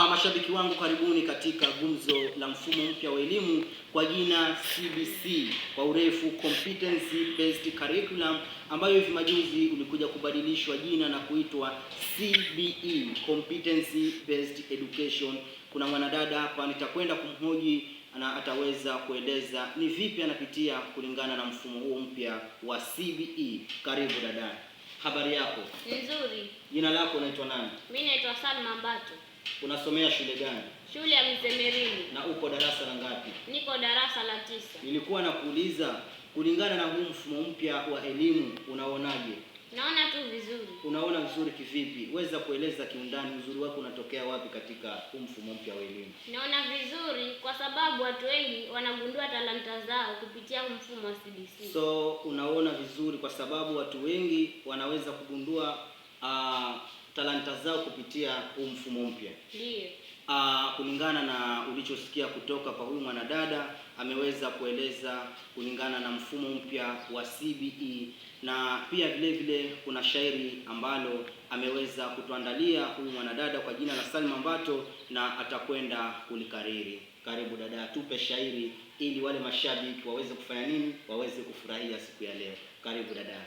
Mashabiki wangu, karibuni katika gumzo la mfumo mpya wa elimu kwa jina CBC, kwa urefu Competency Based Curriculum, ambayo hivi majuzi ulikuja kubadilishwa jina na kuitwa CBE, Competency Based Education. Kuna mwanadada hapa nitakwenda kumhoji na ataweza kueleza ni vipi anapitia kulingana na mfumo huo mpya wa CBE. Karibu dada. Habari yako? Nzuri. Jina lako unaitwa nani? Mimi naitwa Salma Mbato. Unasomea shule gani? Shule ya Mzemerini. Na uko darasa la ngapi? Niko darasa la 9. Nilikuwa nakuuliza kulingana na huu mfumo mpya wa elimu unaonaje? Naona tu vizuri. Unaona vizuri kivipi? Weza kueleza kiundani uzuri wako unatokea wapi katika huu mfumo mpya wa elimu? Naona vizuri kwa sababu watu wengi wanagundua talanta zao kupitia mfumo wa CBC. So unaona vizuri kwa sababu watu wengi wanaweza kugundua talanta zao kupitia huu mfumo mpya. Ndiyo. Kulingana na ulichosikia kutoka kwa huyu mwanadada, ameweza kueleza kulingana na mfumo mpya wa CBE, na pia vile vile kuna shairi ambalo ameweza kutuandalia huyu mwanadada kwa jina la Salma Mbato na atakwenda kulikariri. Karibu dada, tupe shairi ili wale mashabiki waweze kufanya nini? Waweze kufurahia siku ya leo. Karibu dada.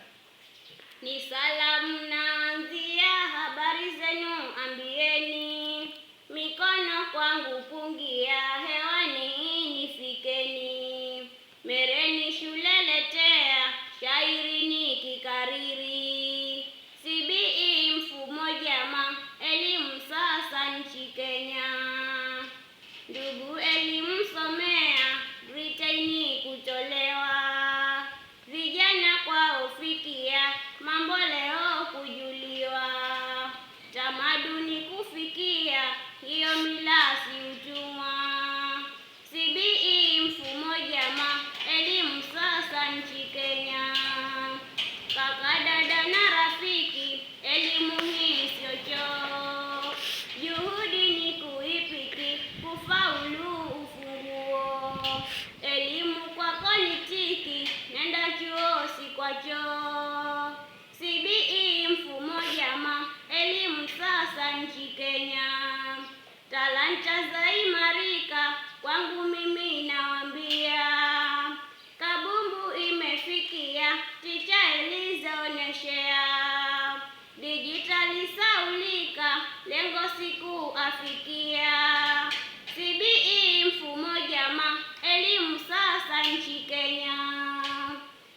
Ni salamu naanzia, habari zenu ambieni, mikono kwangu pungia, hewani nifikeni, mereni shule letea, shairi ni kikariri, CBE mfumo jama, elimu sasa nchi Kenya, ndugu elimu somea, Britain kutolewa, vijana kwa ufikia, mambo leo kujuliwa, tamaduni kufikia, hiyo mila si utumwa, CBE mfumo jama, elimu sasa nchi Kenya, kaka dada na rafiki, elimu hii sio choo, juhudi ni kuipiki, kufaulu ufunguo, elimu kwako ni tiki, nenda chuo si kwa choo, CBE mfumo jama, elimu sasa nchi Kenya, talanta za imarika, kwangu mimi nawambia, kabumbu imefikia, ticha Eliza oneshea, dijitali saulika, lengo siku afikia, CBE mfumo jama, elimu sasa nchi Kenya,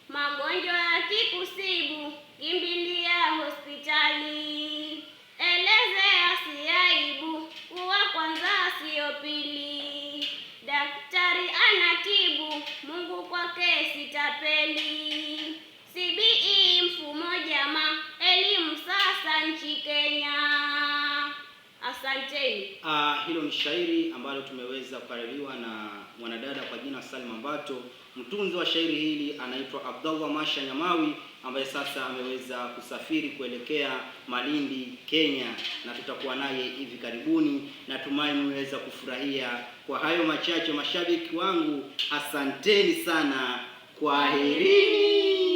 magonjwa yakikusibu, kimbilia hospitali, elezea si aibu, kuwa kwanza sio pili, daktari anatibu, Mungu kwake sitapeli, CBE mfumo jama, elimu sasa nchi Kenya. Asanteni. Hilo ni shairi ambalo tumeweza kukaririwa na mwanadada kwa jina Salma Mbato. Mtunzi wa shairi hili anaitwa Abdallah Masha Nyamawi, ambaye sasa ameweza kusafiri kuelekea Malindi, Kenya, na tutakuwa naye hivi karibuni. Natumai mmeweza kufurahia. Kwa hayo machache, mashabiki wangu, asanteni sana. Kwaherini.